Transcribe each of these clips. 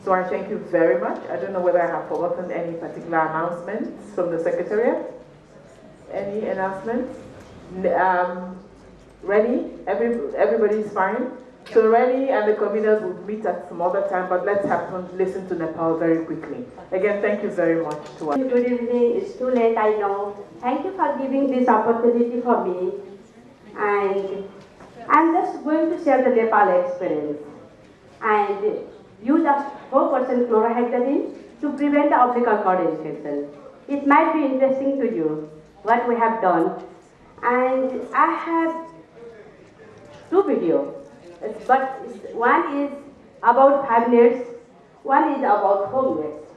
So I thank you very much. I don't know whether I have forgotten any particular announcements from the Secretariat. Any announcements? Rennie, everybody's fine. So Rennie and the commissioners will meet at some other time, but let's listen to Nepal very quickly. Again, thank you very much to us. Good evening. It's too late, I know. Thank you for giving this opportunity for me. And I'm just going to share the Nepal experience. And use of 4% chlorhexidine to prevent the umbilical cord infection. It might be interesting to you what we have done. And I have two videos, but one is about 5 minutes, one is about 4 minutes.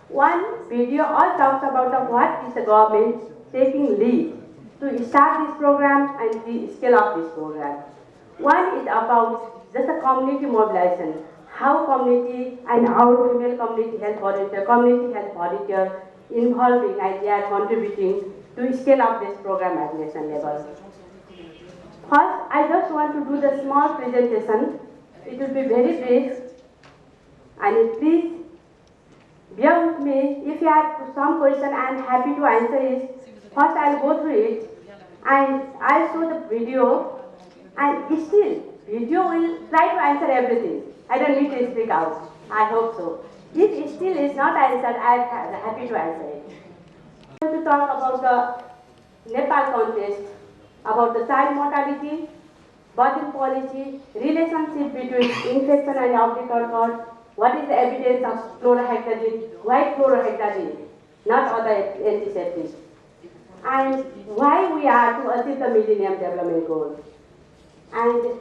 One video all talks about what is the government taking lead to start this program and the scale up this program. One is about just a community mobilization, how community and our female community health volunteer involving and they are contributing to scale up this program at national level. First, I just want to do the small presentation. It will be very brief. And please bear with me. If you have some question, I am happy to answer it. First, I will go through it. And I show the video. And still, video will try to answer everything. I don't need to speak out. I hope so. If it still is not answered, I am happy to answer it. I want to talk about the Nepal context, about the child mortality, birthing policy, relationship between infection and umbilical cord, what is the evidence of chlorhexidine, why chlorhexidine, not other antiseptics, and why we are to achieve the Millennium Development Goals, and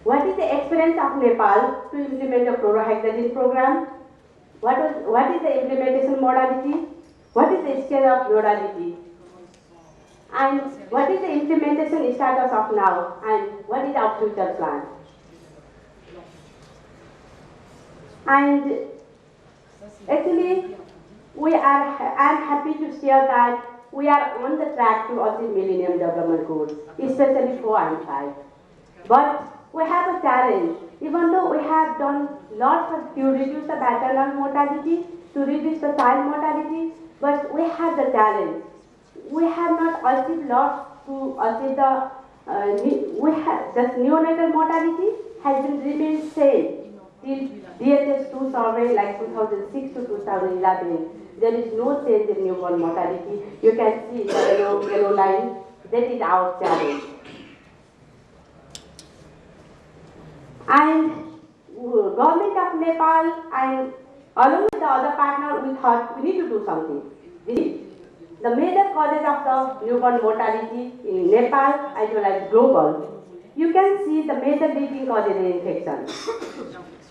what is the experience of Nepal to implement the chlorhexidine program, what is the implementation modality, what is the scale of modality, and what is the implementation status of now, and what is our future plan. And actually, I am happy to share that we are on the track to achieve Millennium Development Goals, especially 4 and 5. But we have a challenge. Even though we have done lots to reduce the maternal mortality, to reduce the child mortality, but we have the challenge. We have not achieved lots to achieve the, the neonatal mortality has been remained same till DHS2 survey like 2006 to 2011. There is no change in newborn mortality. You can see the yellow line. That is our challenge. And government of Nepal and along with the other partner, we thought we need to do something. The major causes of the newborn mortality in Nepal as well as global, you can see the major leading causes of infection.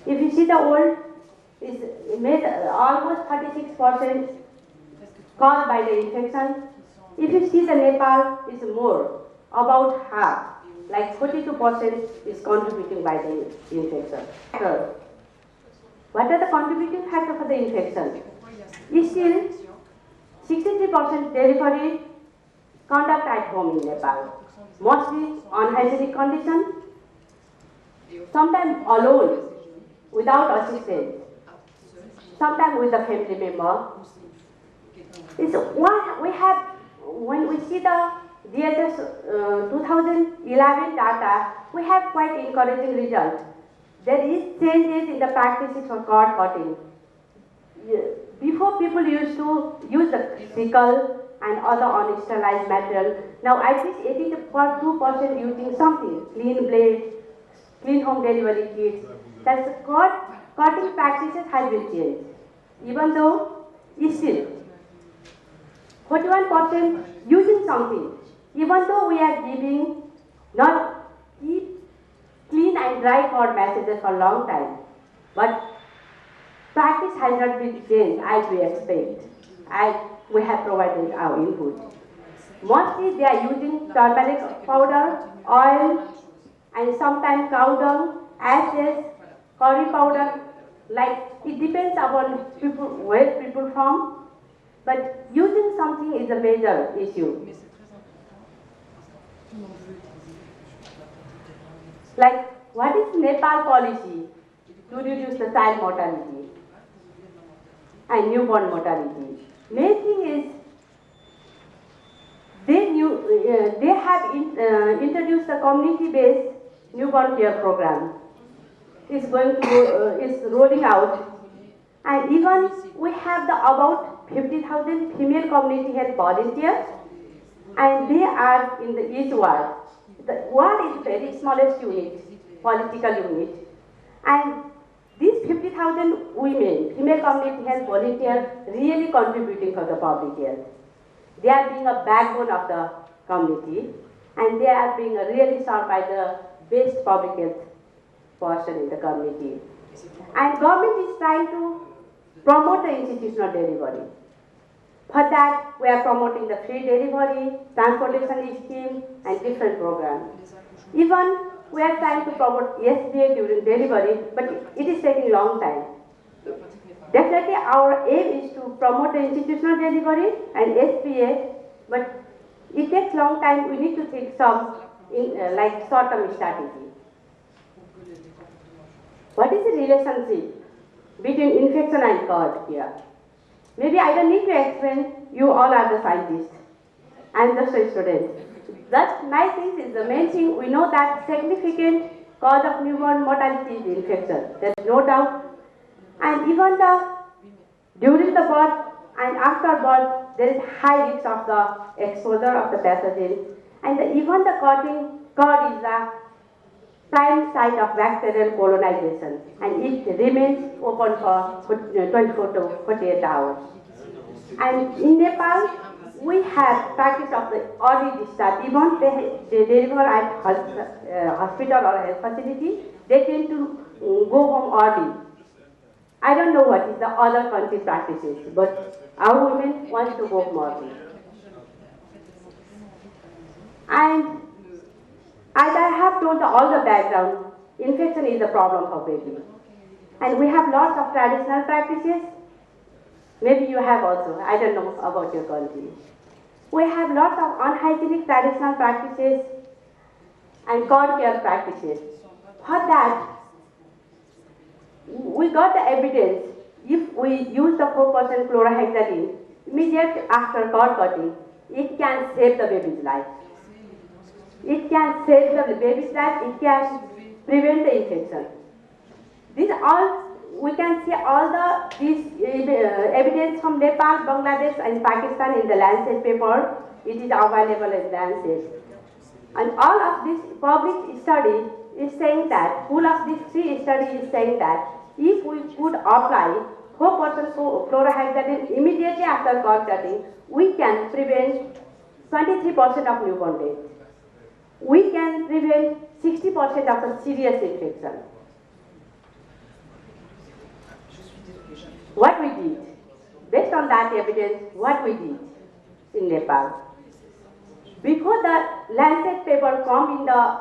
If you see the old, it's almost 36% caused by the infection. If you see the Nepal, it's more, about half, like 42% is contributing by the infection. What are the contributing factors for the infection? Still, 63% delivery conduct at home in Nepal, mostly unhygienic condition, sometimes alone, without assistance, sometimes with a family member. It's what we have, when we see the DHS 2011 data, we have quite encouraging results. There is changes in the practices for cord cutting. Before people used to use the sickle and other unsterilized material. Now at least 82% using something, clean blade, clean home delivery kits. That's the cord cutting practices has been changed. Even though still 41% using something. Even though we are giving not keep clean and dry cord messages for a long time, but practice has not been changed as we expect, as we have provided our input. Mostly they are using turmeric powder, oil, and sometimes cow dung, ashes, curry powder. Like it depends upon people, where people from, but using something is a major issue. Like what is Nepal policy? to reduce the child mortality and newborn mortality. Main thing is they have introduced the community-based newborn care program. Is rolling out, and even we have the about 50,000 female community health volunteers, and they are in each ward. The ward is very smallest unit, political unit, and these 50,000 women, female community health volunteers, really contributing for the public health. They are being a backbone of the community, and they are being really served by the best public health person in the community. And government is trying to promote the institutional delivery. For that, we are promoting the free delivery, transportation scheme, and different programs. Even we are trying to promote SBA during delivery, but it is taking long time. Definitely, our aim is to promote the institutional delivery and SBA, but it takes long time. We need to think some like short-term strategy. What is the relationship between infection and GERD here? Maybe I don't need to explain, you all are the scientists. I'm just a student. That's my thing is the main thing. We know that significant cause of newborn mortality is infection. There's no doubt. And even during the birth and after birth, there is high risk of the exposure of the pathogen. And even the GERD is the prime site of bacterial colonization, and it remains open for 24 to 48 hours. And in Nepal, we have practice of the early discharge. Even they deliver at hospital or health facility, they tend to go home early. I don't know what is the other country practices, but our women want to go home early. And as I have told all the background, infection is a problem for baby. And we have lots of traditional practices. Maybe you have also, I don't know about your country. We have lots of unhygienic traditional practices and cord care practices. For that, we got the evidence. If we use the 4% chlorhexidine immediately after cord cutting, it can save the baby's life. It can save the baby's life, it can prevent the infection. These all, we can see all this evidence from Nepal, Bangladesh and Pakistan in the Lancet paper. It is available in Lancet. And all of this public study is saying that, full of these three studies is saying that if we could apply 4% chlorhexidine immediately after cord cutting, we can prevent 23% of newborn death. We can prevent 60% of the serious infection. What we did, based on that evidence, what we did in Nepal. Before the Lancet paper come in the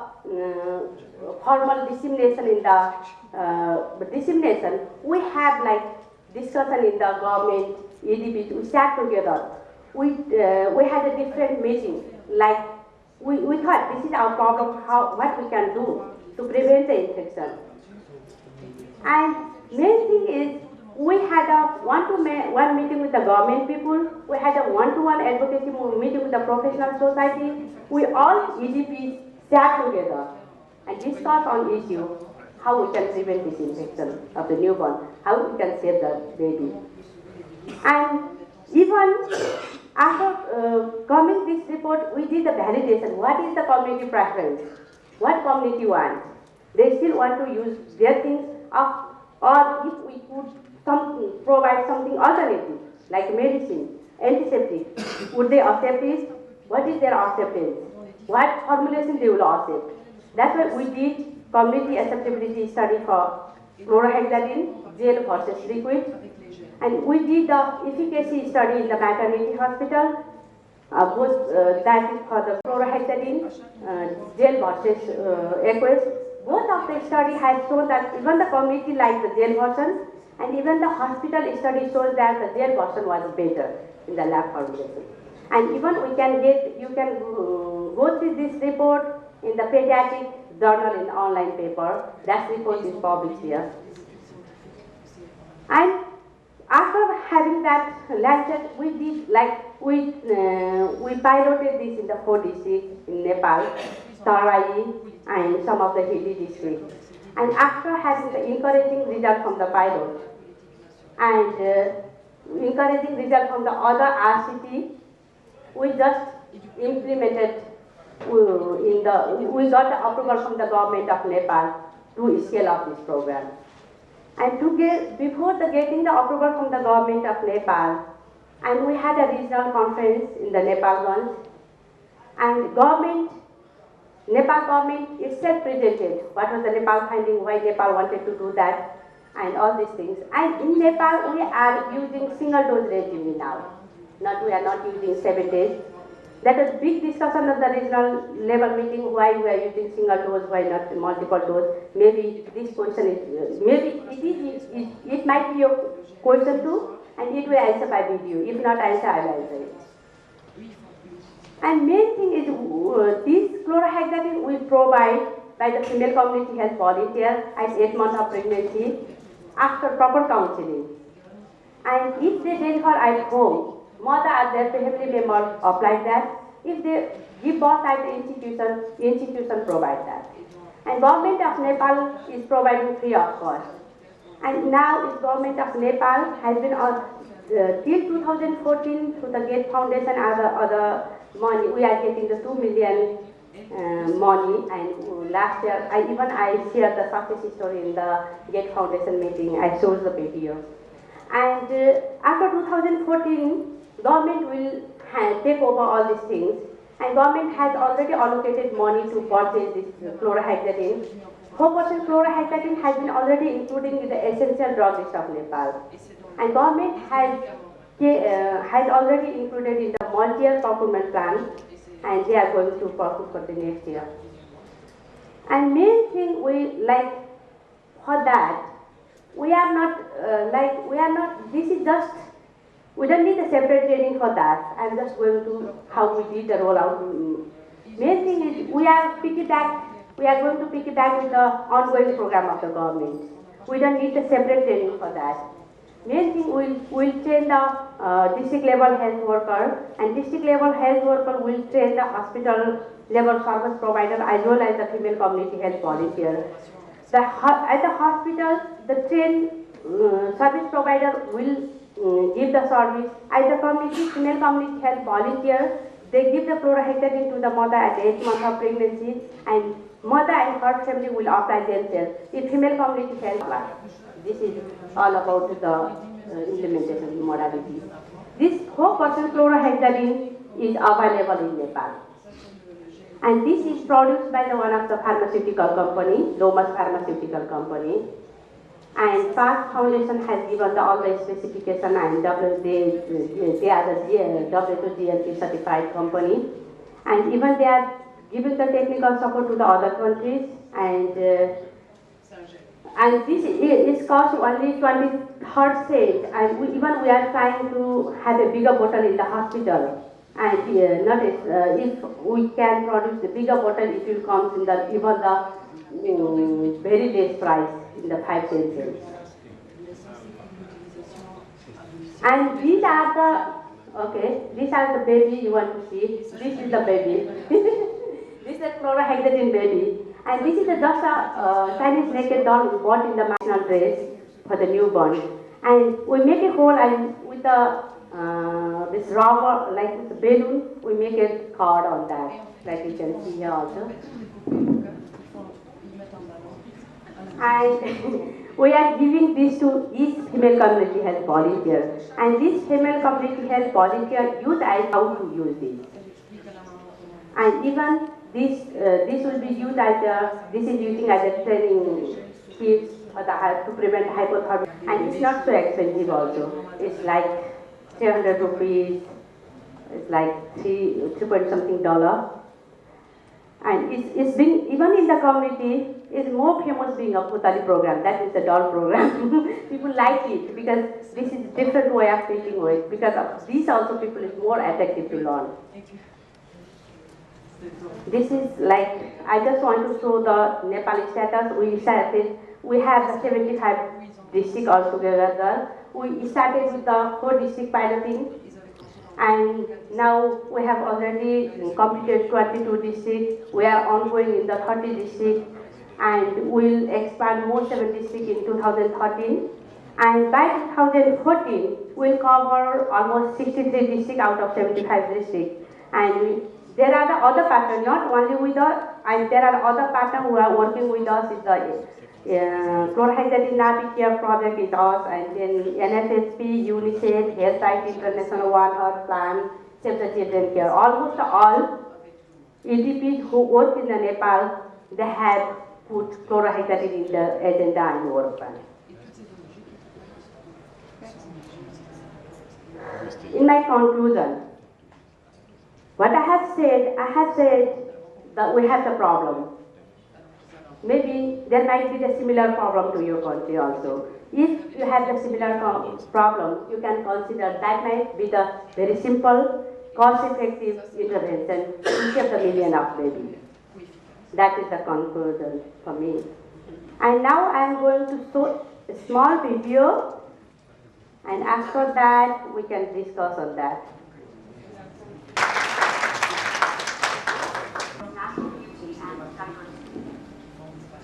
formal dissemination in the dissemination, we have like discussion in the government, EDP, we sat together. We had a different meeting, like we thought this is our problem, what we can do to prevent the infection. And main thing is, we had a one meeting with the government people, we had a one-to-one advocacy meeting with the professional society. We all EDPs sat together and discussed on issue how we can prevent this infection of the newborn, how we can save the baby. And even after coming this report, we did the validation. What is the community preference? What community want? They still want to use their things, or if we could provide something alternative, like medicine, antiseptic, would they accept this? What is their acceptance? What formulation they will accept? That's why we did community acceptability study for chlorhexidine, gel versus liquid. And we did the efficacy study in the maternity hospital, that is for the chlorhexidine, gel versus aqueous. Both of the study has shown that even the community likes the gel version, and even the hospital study shows that the gel version was better in the lab formulation. And even you can go through this report in the pediatric journal in online paper. That report is published here. And after having that landed, we did like we piloted this in the 4 districts in Nepal, Tarai, and some of the hilly districts. And after having the encouraging result from the pilot and encouraging result from the other RCT, we just implemented we got the approval from the government of Nepal to scale up this program. And before getting the approval from the government of Nepal, and we had a regional conference in the Nepalganj, and Nepal government itself presented what was the Nepal finding, why Nepal wanted to do that, and all these things. And in Nepal, we are using single dose regime now. We are not using 7 days. That was big discussion at the regional level meeting, why we are using single dose, why not multiple dose. Maybe this question is, maybe it might be a question too, and it will answer by video. If not answer, I will answer it. And main thing is, this chlorhexidine we provide by the female community health volunteer at 8 months of pregnancy after proper counseling. And if they deliver at home, mother or their family member apply that. If they give birth at the institution provide that. And government of Nepal is providing free of cost. And now is government of Nepal has been till 2014 through the Gate Foundation and the other money, we are getting the 2 million money. And last year, I shared the success story in the Gate Foundation meeting. I showed the video. And after 2014, government will take over all these things, and government has already allocated money to purchase this chlorhexidine. 4% chlorhexidine has been already included in the essential drug list of Nepal, and government has already included in the multi-year procurement plan, and they are going to procure for the next year. And main thing we like for that, we are not, this is just, we don't need a separate training for that. I'm just going to how we did the rollout. Main thing is we are going to piggyback with the ongoing program of the government. We don't need a separate training for that. Main thing, we'll train the district level health worker, and district level health worker will train the hospital level service provider as well as the female community health volunteer. At the hospital, the trained service provider will give the service. As the female community health volunteer, they give the chlorhexidine to the mother at 8 months of pregnancy, and mother and her family will apply themselves. If female community health apply. This is all about the implementation modality. This 4% chlorhexidine is available in Nepal. And this is produced by one of the pharmaceutical company, Lomas Pharmaceutical Company. And PAS Foundation has given all the specification, and they are the W2 GLP certified company. And even they are giving the technical support to the other countries. And this is cost only 23rd cent. And we are trying to have a bigger bottle in the hospital. And if we can produce the bigger bottle, it will come in the very less price, in the 5 cents. And these are the baby you want to see. This is the baby. This is a chlorhexidine baby. And this is just a Chinese naked doll we bought in the national dress for the newborn. And we make a hole, and with this rubber, like with the balloon, we make a card on that, like you can see here also. And we are giving this to each female community health volunteer. And this female community health volunteer use how to use this. And even this will be used this is using as a training kit to prevent hypothermia. And it's not so expensive also. It's like 300 rupees. It's like $3 something. And it's being, even in the community, is more famous being a Putali program. That is the doll program. People like it because this is different way of teaching it. Because of this also people is more attractive to learn. This is like, I just want to show the Nepali status. We have the 75 districts altogether. We started with the 4 district piloting, and now we have already completed 22 districts. We are ongoing in the 30 districts, and we'll expand more 7 districts in 2013. And by 2014, we'll cover almost 63 districts out of 75 districts. And there are the other partners, not only with us, and there are other partners who are working with us. Is the Chlorhexidine Navi Care project is us, and then NFSP, UNICEF, Health Right International, One Earth Plan, Save the Children Care. Almost all EDPs who work in the Nepal, they have put chlorhexidine in the agenda and work plan. In my conclusion, what I have said that we have the problem. Maybe there might be the similar problem to your country also. If you have the similar problem, you can consider that might be the very simple, cost-effective intervention to save the million of babies. That is the conclusion for me. And now I am going to show a small video, and after that we can discuss on that. National beauty and diversity.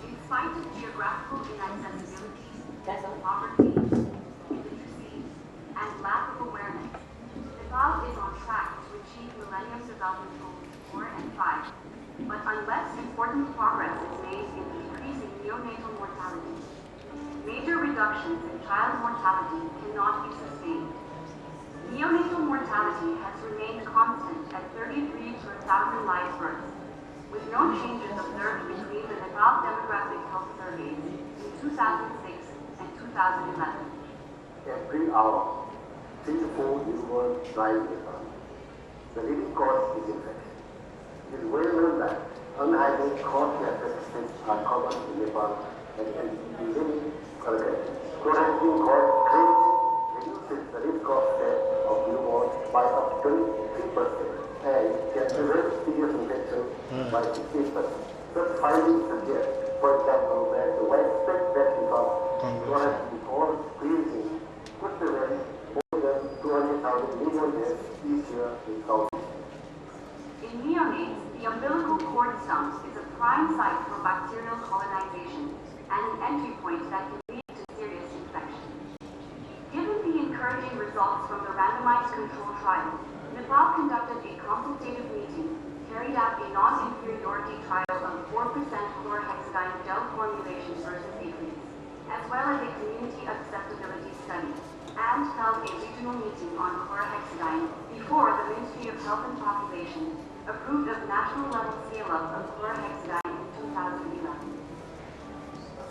In spite of geographical inaccessibility, poverty, illiteracy, and lack of awareness, Nepal is on track to achieve Millennium Development Goals 4 and 5. But unless important progress is made in decreasing neonatal mortality, major reductions in child mortality cannot be sustained. Neonatal mortality has remained constant at 33 per 1,000 live births, with no changes observed between the Nepal Demographic Health Surveys in 2006 and 2011. Every hour, 3 to 4 newborns die in Nepal. The leading cause is infection. It is well known that unhygienic healthcare practices are common in Nepal and can be really corrected. Chlorhexidine reduces the risk of death of newborns by up to 23%. And can prevent serious infection by 16%. Such findings suggest, for example, that the widespread practice of chloride before freezing could prevent more than 200,000 newborn deaths each year in South Asia. In neonates, the umbilical cord stump is a prime site for bacterial colonization and an entry point that can lead to serious infection. Given the encouraging results from the randomized control trial, Nepal conducted a consultative meeting, carried out a non-inferiority trial of 4% chlorhexidine gel formulation versus aqueous, as well as a community acceptability study, and held a regional meeting on chlorhexidine before the Ministry of Health and Population approved a national level scale-up of chlorhexidine in 2011.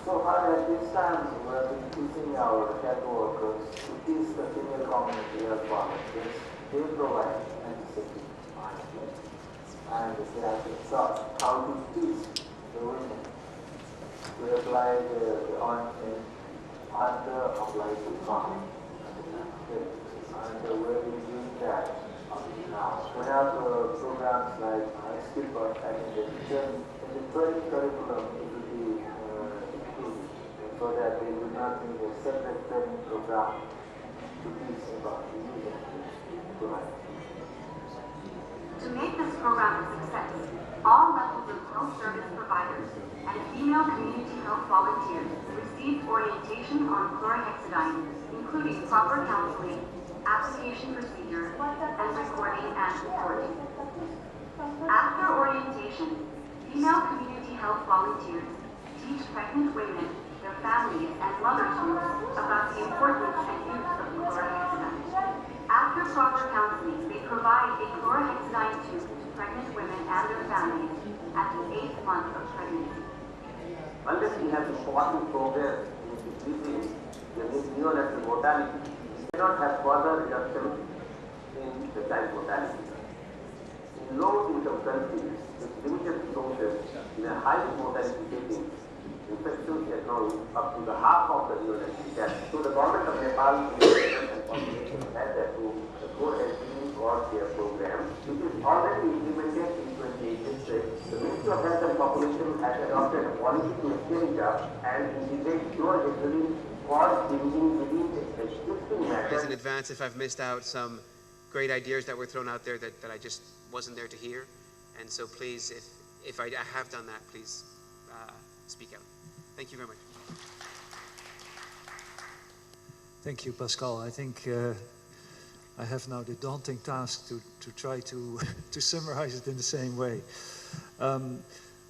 So far at this time, we have been teaching our health workers to teach the female community health volunteers. They provide antiseptic management, and they have been taught how to teach the women to apply the ointment under applied to farm. And we're doing that now. We have programs like skill birth education in the training curriculum. It will be included so that they do not need a separate training program to teach about the use of To make this program a success, all levels of health service providers and female community health volunteers received orientation on chlorhexidine, including proper counseling, application procedure, and recording and reporting. After orientation, female community health volunteers teach pregnant women, their families, and mothers groups about the importance and use of chlorhexidine. After proper counseling, they provide a chlorhexidine tube to pregnant women and their families at the 8th month of pregnancy. Unless we have important progress in decreasing the neonatal mortality, we cannot have further reduction in the child mortality. In low-income countries with limited resources in a high mortality setting, infections account up to the half of the neonatal deaths. So the government of Nepal and population has approved the chlorhexidine care program, which is already implemented in 28 districts. The Ministry of Health and Population has adopted a policy to scale it up and integrate chlorhexidine for changing the existing Apologies in methods. advance if I've missed out some great ideas that were thrown out there that I just wasn't there to hear. And so please, if I have done that, please speak out. Thank you very much. Thank you, Pascal. I think I have now the daunting task to try to to summarize it in the same way.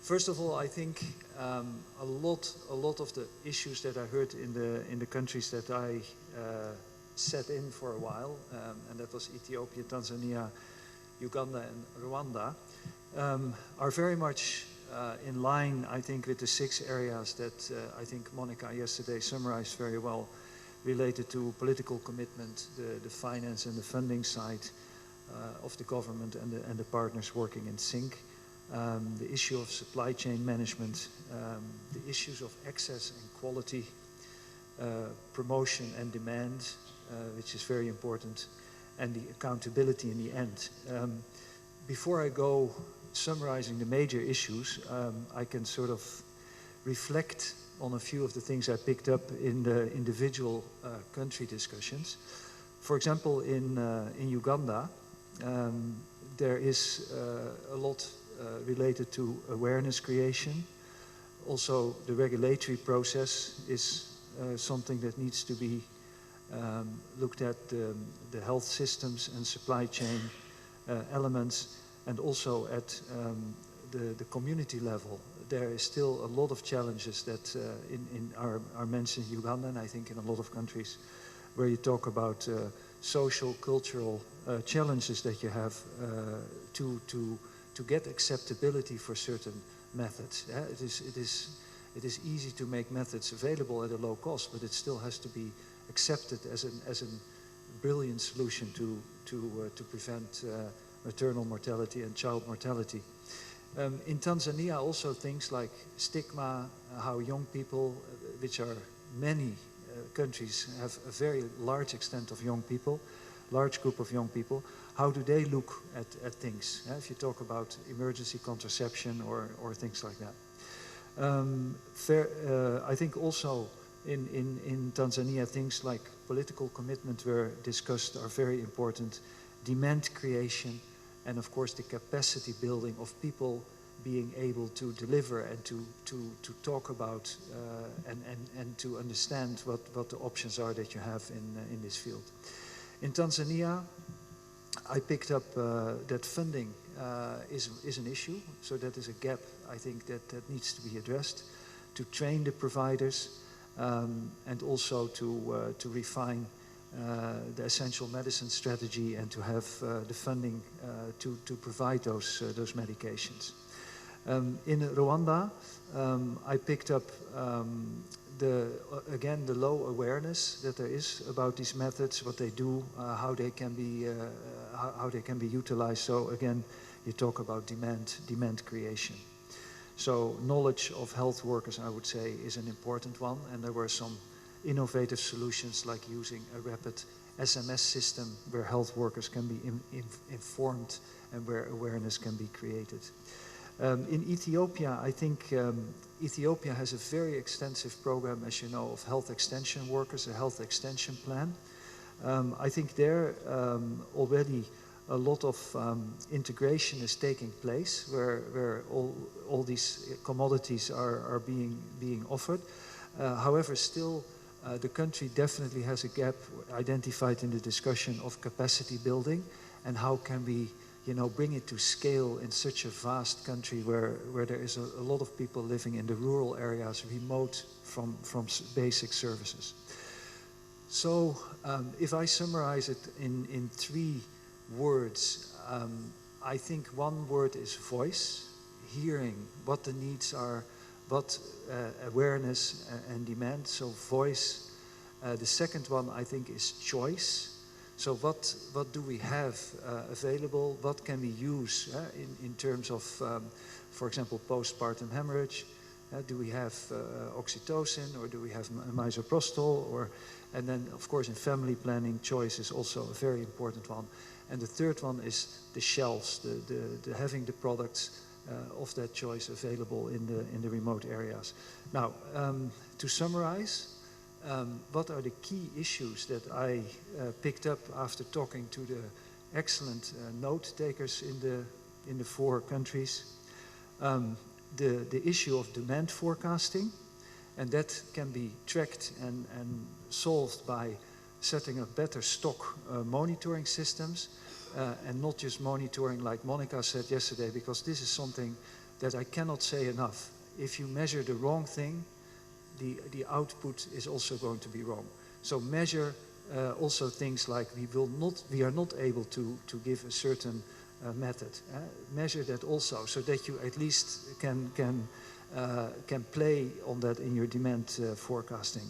First of all, I think a lot of the issues that I heard in the countries that I sat in for a while, and that was Ethiopia, Tanzania, Uganda, and Rwanda, are very much in line, I think, with the 6 areas that I think Monica yesterday summarized very well, related to political commitment, the finance and the funding side of the government and the partners working in sync, the issue of supply chain management, the issues of access and quality, promotion and demand, which is very important, and the accountability in the end. Before I go summarizing the major issues, I can sort of reflect on a few of the things I picked up in the individual country discussions. For example, in Uganda, there is a lot related to awareness creation. Also, the regulatory process is something that needs to be looked at, the health systems and supply chain elements, and also at the community level. There is still a lot of challenges that are mentioned in Uganda, and I think in a lot of countries, where you talk about social, cultural challenges that you have to get acceptability for certain methods. It is easy to make methods available at a low cost, but it still has to be accepted as a brilliant solution to prevent maternal mortality and child mortality. In Tanzania, also things like stigma, how young people, which are many countries have a very large extent of young people, large group of young people, how do they look at things? If you talk about emergency contraception or things like that. I think also in Tanzania, things like political commitment were discussed are very important. Demand creation, and of course the capacity building of people being able to deliver and to talk about and to understand what the options are that you have in this field. In Tanzania, I picked up that funding is an issue, so that is a gap I think that needs to be addressed, to train the providers and also to refine the essential medicine strategy and to have the funding to provide those medications. In Rwanda, I picked up again the low awareness that there is about these methods, what they do, how they can be utilized. So again, you talk about demand creation. So knowledge of health workers, I would say, is an important one, and there were some innovative solutions like using a rapid SMS system where health workers can be informed and where awareness can be created. In Ethiopia, I think Ethiopia has a very extensive program, as you know, of health extension workers, a health extension plan. I think there already a lot of integration is taking place where all these commodities are being offered. However, still the country definitely has a gap identified in the discussion of capacity building and how can we bring it to scale in such a vast country where there is a lot of people living in the rural areas, remote from basic services. So if I summarize it in 3 words, I think one word is voice, hearing what the needs are, what awareness and demand, so voice. The second one I think is choice. So what do we have available? What can we use in terms of, for example, postpartum hemorrhage? Do we have oxytocin, or do we have misoprostol? And then, of course, in family planning, choice is also a very important one. And the third one is the shelves, the having the products of that choice available in the remote areas. Now, to summarize, what are the key issues that I picked up after talking to the excellent note takers in the 4 countries. The issue of demand forecasting, and that can be tracked and solved by setting up better stock monitoring systems, and not just monitoring like Monica said yesterday, because this is something that I cannot say enough. If you measure the wrong thing, the output is also going to be wrong. So measure also things like we are not able to give a certain method. Measure that also, so that you at least can play on that in your demand forecasting.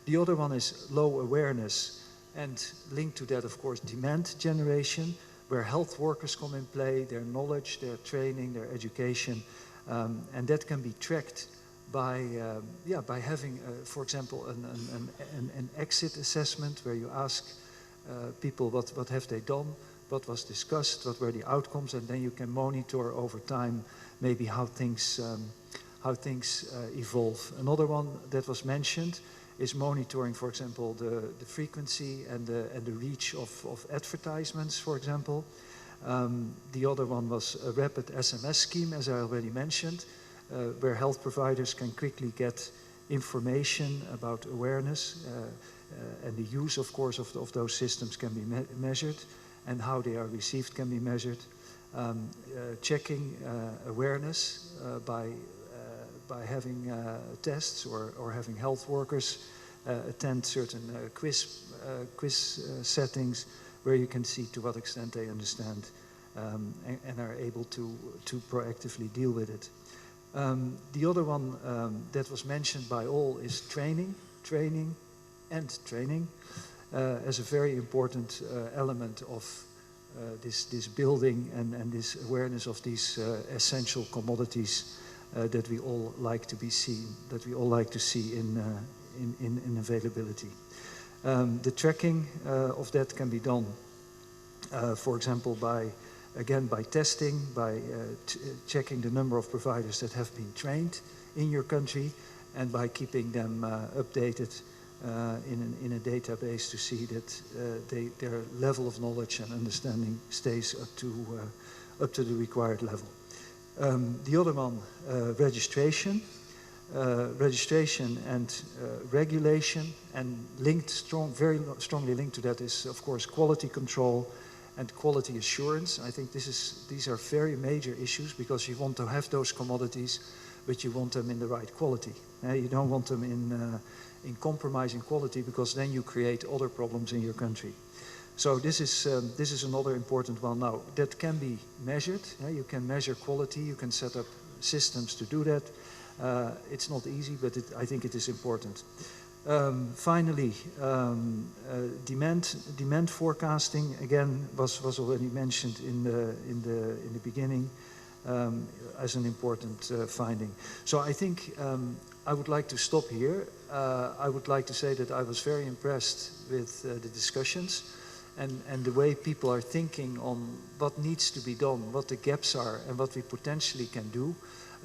The other one is low awareness, and linked to that, of course, demand generation, where health workers come in play, their knowledge, their training, their education, and that can be tracked by having, for example, an exit assessment where you ask people what have they done, what was discussed, what were the outcomes, and then you can monitor over time maybe how things evolve. Another one that was mentioned is monitoring, for example, the frequency and the reach of advertisements, for example. The other one was a rapid SMS scheme, as I already mentioned, where health providers can quickly get information about awareness, and the use, of course, of those systems can be measured, and how they are received can be measured. Checking awareness by having tests or having health workers attend certain quiz settings where you can see to what extent they understand and are able to proactively deal with it. The other one that was mentioned by all is training as a very important element of this building and this awareness of these essential commodities that we all like to see in availability. The tracking of that can be done, for example, by testing, by checking the number of providers that have been trained in your country, and by keeping them updated in a database to see that their level of knowledge and understanding stays up to the required level. The other one, registration. Registration and regulation, and very strongly linked to that is, of course, quality control and quality assurance. I think these are very major issues, because you want to have those commodities, but you want them in the right quality. You don't want them in compromising quality, because then you create other problems in your country. So this is another important one now that can be measured. You can measure quality, you can set up systems to do that. It's not easy, but I think it is important. Finally, demand forecasting again was already mentioned in the beginning as an important finding. So I think I would like to stop here. I would like to say that I was very impressed with the discussions and the way people are thinking on what needs to be done, what the gaps are, and what we potentially can do.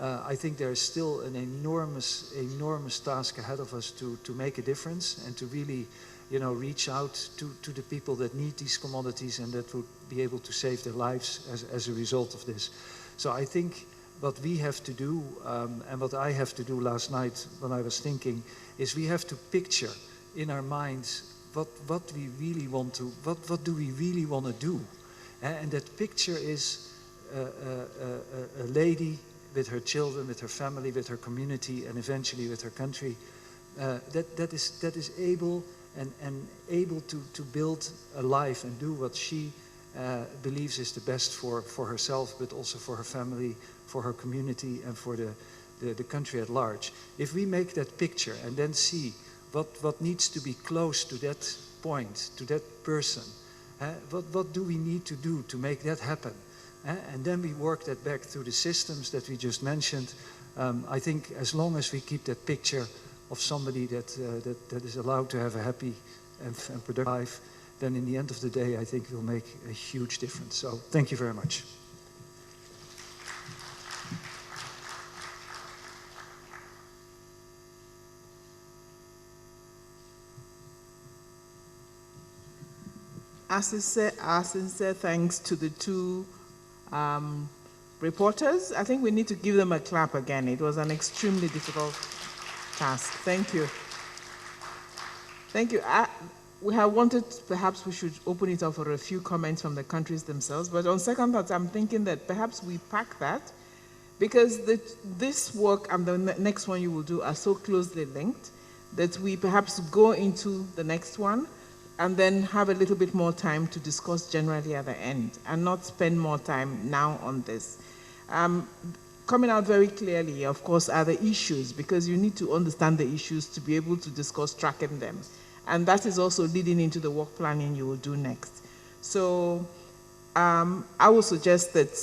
I think there is still an enormous task ahead of us to make a difference and to really, reach out to the people that need these commodities and that would be able to save their lives as a result of this. So I think what we have to do, and what I have to do last night when I was thinking, is we have to picture in our minds what we really want to, what do we really want to do? And that picture is a lady with her children, with her family, with her community, and eventually with her country, that is able and able to build a life and do what she believes is the best for herself, but also for her family, for her community, and for the country at large. If we make that picture and then see what needs to be close to that point, to that person, what do we need to do to make that happen? And then we work that back through the systems that we just mentioned. I think as long as we keep that picture of somebody that is allowed to have a happy and productive life, then in the end of the day, I think we'll make a huge difference. So thank you very much. our sincere thanks to the two reporters. I think we need to give them a clap again. It was an extremely difficult task. Thank you. Thank you. We have wanted, perhaps we should open it up for a few comments from the countries themselves, but on second thought, I'm thinking that perhaps we pack that, because this work and the next one you will do are so closely linked that we perhaps go into the next one and then have a little bit more time to discuss generally at the end and not spend more time now on this. Coming out very clearly, of course, are the issues, because you need to understand the issues to be able to discuss tracking them. And that is also leading into the work planning you will do next. So I would suggest that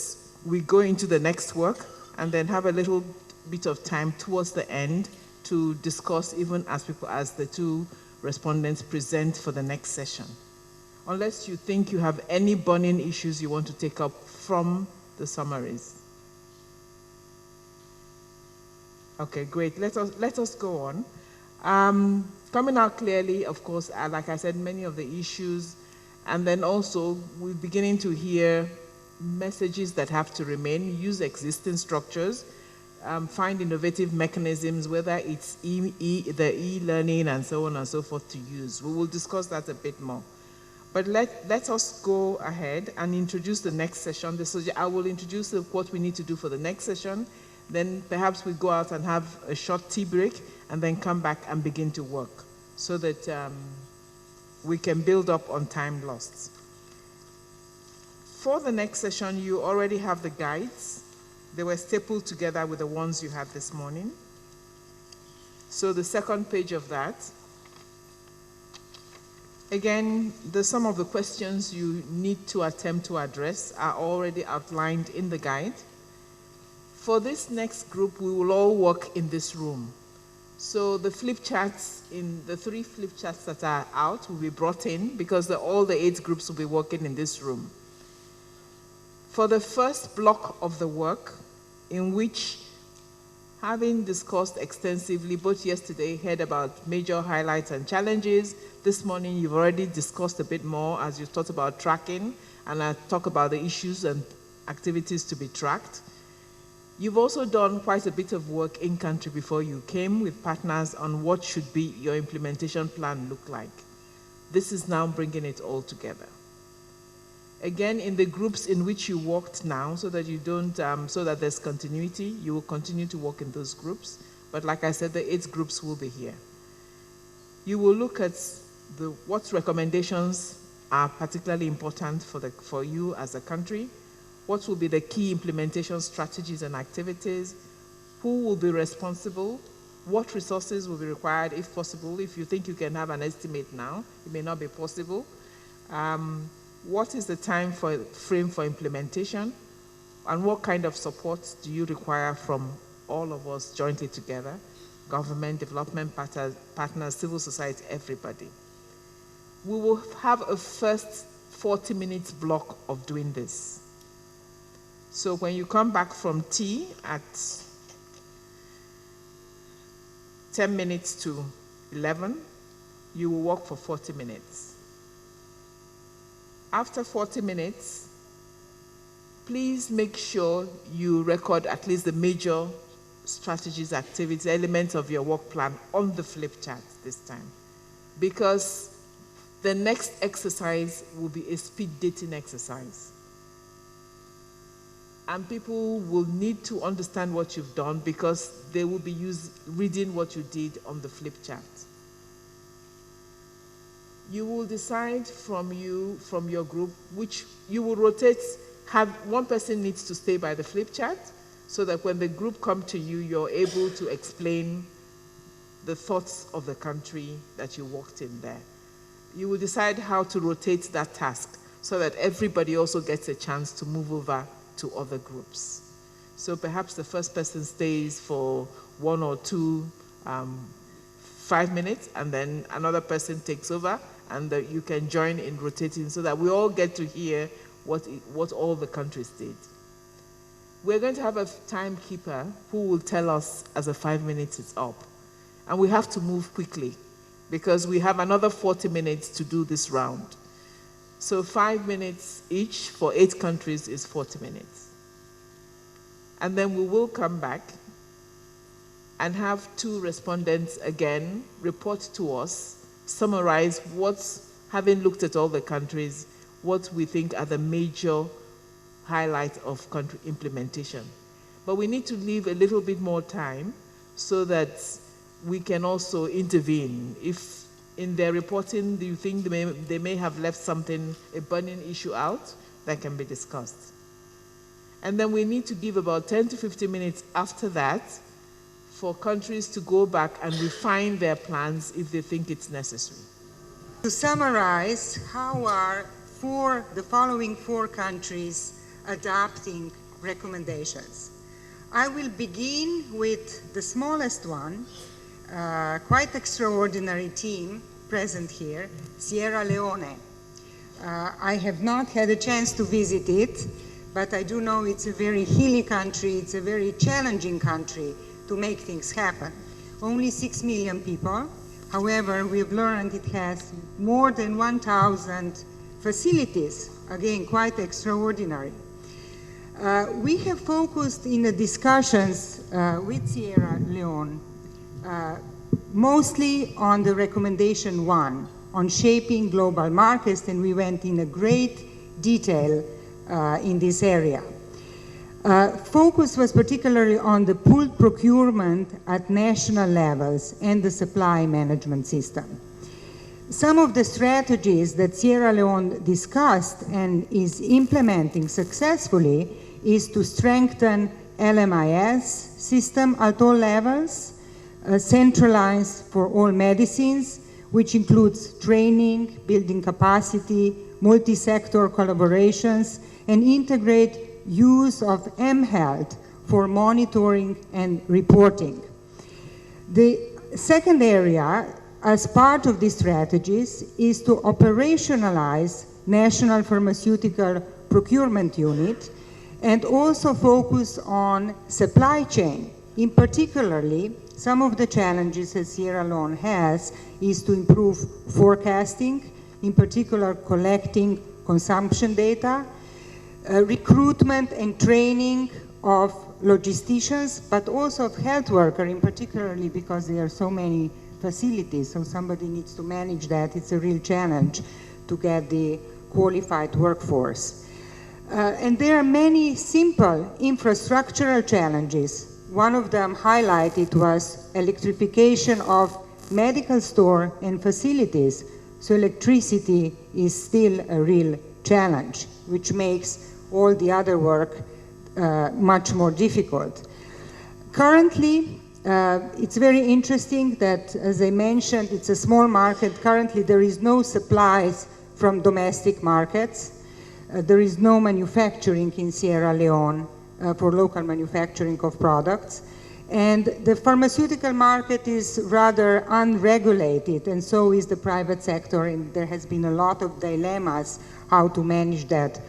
we go into the next work and then have a little bit of time towards the end to discuss, even as the two respondents present for the next session. Unless you think you have any burning issues you want to take up from the summaries. Okay, great. Let us go on. Coming out clearly, of course, like I said, many of the issues, and then also we're beginning to hear messages that have to remain, use existing structures, find innovative mechanisms, whether it's the e-learning and so on and so forth to use. We will discuss that a bit more. But let us go ahead and introduce the next session. I will introduce what we need to do for the next session. Then perhaps we go out and have a short tea break and then come back and begin to work so that we can build up on time lost. For the next session, you already have the guides. They were stapled together with the ones you had this morning. So the second page of that. Again, some of the questions you need to attempt to address are already outlined in the guide. For this next group, we will all work in this room. So the flip charts, the 3 flip charts that are out will be brought in, because all the 8 groups will be working in this room. For the first block of the work, in which, having discussed extensively, both yesterday, heard about major highlights and challenges, this morning you've already discussed a bit more as you thought about tracking, and I talk about the issues and activities to be tracked. You've also done quite a bit of work in country before you came with partners on what should be your implementation plan look like. This is now bringing it all together. Again, in the groups in which you worked now, so that you don't, so that there's continuity, you will continue to work in those groups. But like I said, the 8 groups will be here. You will look at what recommendations are particularly important for you as a country. What will be the key implementation strategies and activities? Who will be responsible? What resources will be required, if possible? If you think you can have an estimate now, it may not be possible. What is the time frame for implementation? And what kind of support do you require from all of us jointly together? Government, development partners, civil society, everybody. We will have a first 40 minutes block of doing this. So when you come back from tea at 10 minutes to 11, you will work for 40 minutes. After 40 minutes, please make sure you record at least the major strategies, activities, elements of your work plan on the flip chart this time. Because the next exercise will be a speed dating exercise. And people will need to understand what you've done, because they will be reading what you did on the flip chart. You will decide from your group, which you will rotate. One person needs to stay by the flip chart, so that when the group come to you, you're able to explain the thoughts of the country that you worked in there. You will decide how to rotate that task, so that everybody also gets a chance to move over to other groups. So perhaps the first person stays for 1 or 2 5 minutes, and then another person takes over, and you can join in rotating, so that we all get to hear what all the countries did. We're going to have a timekeeper who will tell us as the 5 minutes is up. And we have to move quickly, because we have another 40 minutes to do this round. So 5 minutes each for 8 countries is 40 minutes. And then we will come back and have 2 respondents again report to us, summarize what's, having looked at all the countries, what we think are the major highlights of country implementation. But we need to leave a little bit more time so that we can also intervene. If in their reporting, do you think they may have left something, a burning issue out, that can be discussed? And then we need to give about 10 to 15 minutes after that for countries to go back and refine their plans if they think it's necessary. To summarize, how are the following 4 countries adopting recommendations? I will begin with the smallest one, quite extraordinary team present here, Sierra Leone. I have not had a chance to visit it, but I do know it's a very hilly country, it's a very challenging country to make things happen. Only 6 million people. However, we've learned it has more than 1,000 facilities, again, quite extraordinary. We have focused in the discussions with Sierra Leone mostly on the recommendation 1, on shaping global markets, and we went in a great detail in this area. Focus was particularly on the pooled procurement at national levels and the supply management system. Some of the strategies that Sierra Leone discussed and is implementing successfully is to strengthen LMIS system at all levels, centralized for all medicines, which includes training, building capacity, multi-sector collaborations, and integrate use of mHealth for monitoring and reporting. The second area, as part of these strategies, is to operationalize National Pharmaceutical Procurement Unit and also focus on supply chain. In particularly, some of the challenges that Sierra Leone has is to improve forecasting, in particular collecting consumption data, recruitment and training of logisticians, but also of health workers, in particularly because there are so many facilities, so somebody needs to manage that. It's a real challenge to get the qualified workforce. And there are many simple infrastructural challenges. One of them highlighted was electrification of medical store and facilities. So electricity is still a real challenge, which makes all the other work much more difficult. Currently, it's very interesting that, as I mentioned, it's a small market. Currently, there is no supplies from domestic markets. There is no manufacturing in Sierra Leone for local manufacturing of products. And the pharmaceutical market is rather unregulated, and so is the private sector, and there has been a lot of dilemmas how to manage that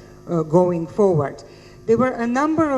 going forward. There were a number